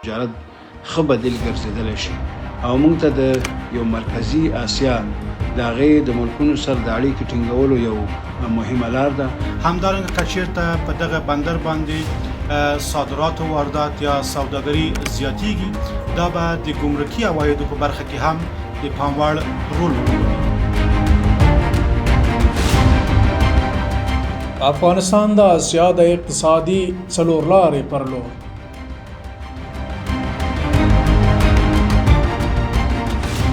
تجارت ښه بدیل ګرځېدلی شي او موږ ته د یو مرکزي آسیا د هغې د ملکونو سره د اړیکې ټینګولو یو مهمه لار ده. همدارنګه که چېرته په دغه بندر باندې صادرات او واردات یا سوداګري زیاتیږي دا به د ګمرکي عوایدو په برخه کې هم د پام وړ رول ولوبوي. افغانستان د آسیا د اقتصادي څلورلارې پر لور.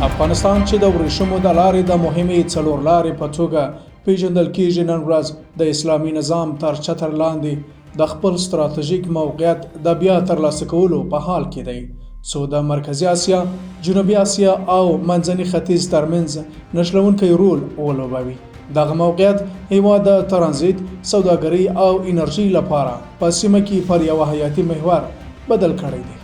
افغانستان چې د ورېښمو د لارې د مهمې څلورلارې په توګه پیژندل کېږي نن ورځ د اسلامي نظام تر چتر لاندې د خپل ستراتیژیک موقعیت د بیا ترلاسه کولو په حال کې دی، څو د مرکزي آسیا، جنوبي آسیا او منځني ختیځ ترمنځ نښلونکی رول ولوبوي. دغه موقعیت هېواد د ترانزیټ، سوداګرۍ او انرژۍ لپاره په سیمه کې پر یوه حیاتي محور بدل کړی دی.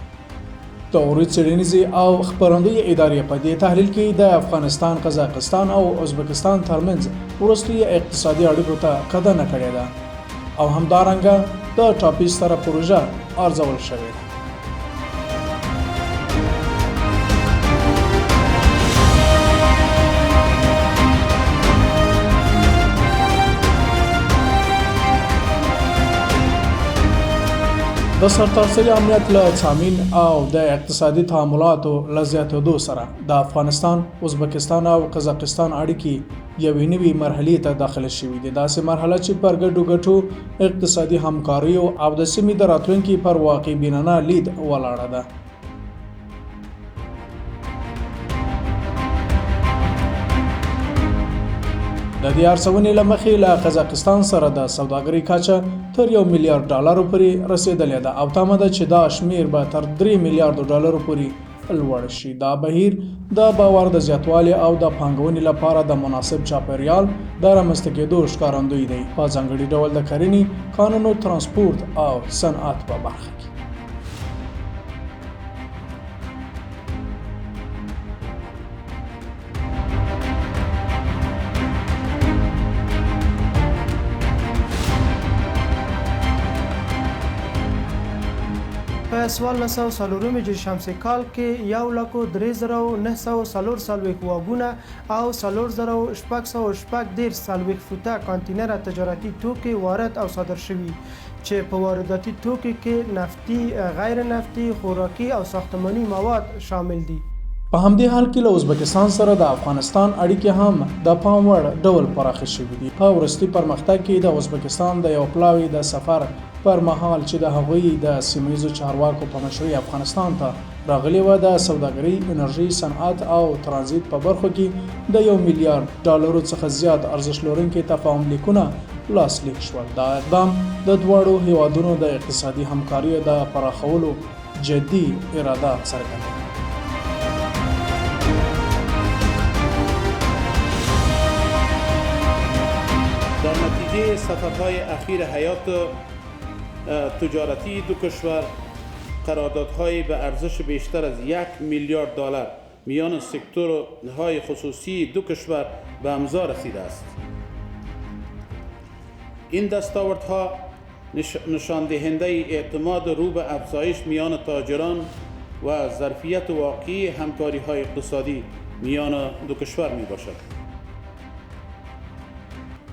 د اورید څېړنیزې او خپرندویې ادارې په دې تحلیل کې د افغانستان، قزاقستان او ازبکستان ترمنځ وروستۍ اقتصادي اړیکو ته کدنه کړې ده او همدارنګه د تاپي ستره پروژه ارزول شوې ده. د سرتاسري امنیت له څامین او د اقتصادي تعاملاتو له زیاتېدو سره د افغانستان، ازبکستان او قزاقستان اړیکې یوې نوې مرحلې ته داخله شوې دي. داسې مرحله چې پر ګډو ګټو، اقتصادي همکاریو او د سیمې د راتلونکي پر واقع بینانه لید ولاړه ده. د دې ارزونې له مخې له قزاقستان سره د سوداګرۍ کچه تر $1 میلیارډ پورې رسیدلې ده او تمه ده چې دا شمیر به تر $3 میلیارډ پورې لوړ شي. دا بهیر د باور د زیاتوالي او د پانګونې لپاره د مناسب چاپیریال د رامنځته کېدو ښکارندوی دی، په ځانګړي ډول د کرنې، کانونو، ترانسپورت او صنعت په برخه کې. په 1440 شمسي کال کې 1,03,940 واګونه او 4,610 فوټه کانټینر تجارتي توکي وارد او صادر شوي چې په وارداتي توکو کې نفتي، غیر نفتي، خوراکي او ساختماني مواد شامل دي. په همدې حال کې له ازبکستان سره د افغانستان اړیکې هم د پام وړ ډول پراخې شوې دي. په وروستي پرمختګ کې د ازبکستان د یو پلاوي د سفر پر مهال چې د هغوی د سیمه‌ییزو چارواکو په مشرۍ افغانستان ته راغلي وه، د سوداګرۍ، انرژۍ، صنعت او ترانزیت په برخو کې د $1 میلیارډ څخه زیات ارزښت لرونکي تفاهم لیکونه لاسلیک شول. دا اقدام د دواړو هېوادونو د اقتصادي همکاریو د پراخولو جدي اراده څرګندوي. در نتیجه سفرهای اخیر حیات تجارتی دو کشور قراردادهای به ارزش بیشتر از $1 میلیارد میان سکتورهای خصوصی دو کشور به امضا رسیده است. این دستاوردها نشان دهنده اعتماد رو به افزایش میان تاجران و ظرفیت واقعی همکاری‌های اقتصادی میان دو کشور می باشد.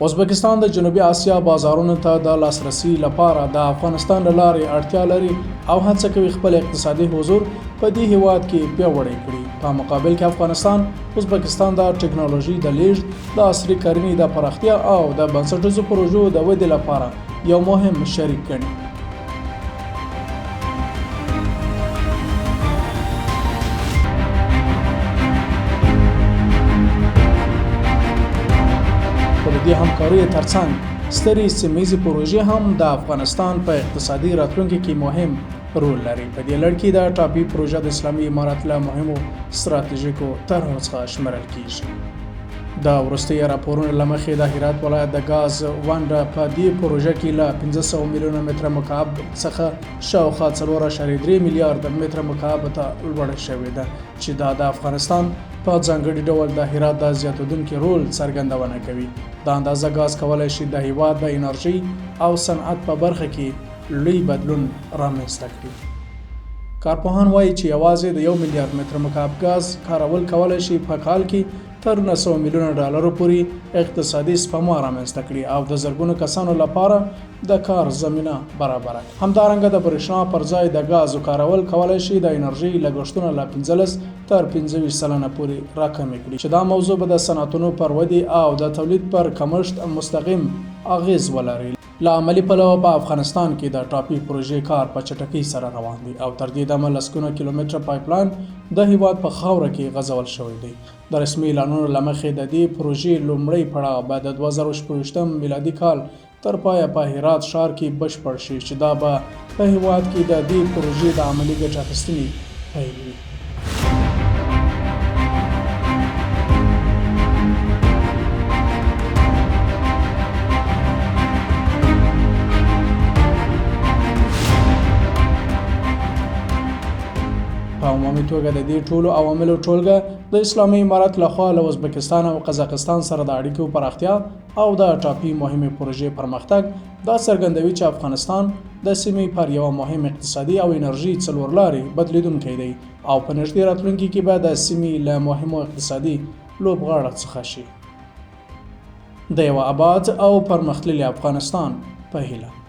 ازبکستان د جنوبي آسیا بازارونو ته د لاسرسي لپاره د افغانستان له لارې اړتیا لري او هڅه کوي خپل اقتصادي حضور په دې هېواد کې پیاوړی کړي. په مقابل کې افغانستان ازبکستان د ټکنالوژي د لیږد، د عصري کرنې د پراختیا او د بنسټیزو پروژو د ودې لپاره یو مهم شریک ګڼي. د همکاریو ترڅنګ سترې سیمه‌ییزې پروژې هم د افغانستان په اقتصادي راتلونکي کې مهم رول لري. په دې لړ کې د تاپي پروژه د اسلامي امارت له مهمو ستراتیژیکو طرحو څخه شمېرل کېږي. د وروستي راپورونو له مخې د هرات ولایت د ګاز ونډه په دې پروژه کې له 500 میلیونه متره مکعب څخه شاوخوا 4.3 میلیارډ متره مکعب ته لوړه شوې ده، چې دا د افغانستان په ځانګړي ډول د هرات د زیاتېدونکي رول څرګندونه کوي. دا اندازه ګاز کولی شي د هېواد د انرژۍ او صنعت په برخه کې لوی بدلون رامنځته کړي. کارپوهان وایي چې یوازې د 1 میلیارډ متر مکعب ګاز کارول کولی شي په کال کې تر 900 میلیونه ډالرو پورې اقتصادي سپما رامنځته کړي او د زرګونو کسانو لپاره د کار زمینه برابره کړي. همدارنګه د برېښنا پر ځای د ګازو کارول کولی شي د انرژۍ لګښتونه له 15 تر 25 سلنه پورې راکمې کړي چې دا موضوع به د صنعتونو پر ودې او د تولید پر کمښت مستقیم اغیز ولري. له عملي پلوه په افغانستان کې د تاپي پروژې کار په چټکۍ سره روان دی او تر دې دمه لسګونه کیلومتره پایپلاین د هېواد په خاوره کې غځول شوی دی. د رسمي اعلانونو له مخې د دې پروژې لومړی پړاو به د 2024 میلادي کال تر پایه په هرات ښار کې بشپړ شي چې دا به په هېواد کې د دې پروژې د عملي ګټې اخیستنې پیل وي. په عمومي توګه د دې ټولو عواملو ټولګه د اسلامي امارت لخوا له ازبکستان او قزاقستان سره د اړیکو پراختیا او د تاپي مهمې پروژې پرمختګ دا څرګندوي چې افغانستان د سیمې پر یو مهم اقتصادي او انرژۍ څلورلارې بدلیدونکی دی او په نږدې راتلونکي کې به د سیمې له مهمو اقتصادي لوبغاړو څخه شي. د یو آباد او پرمختللي افغانستان په هیله.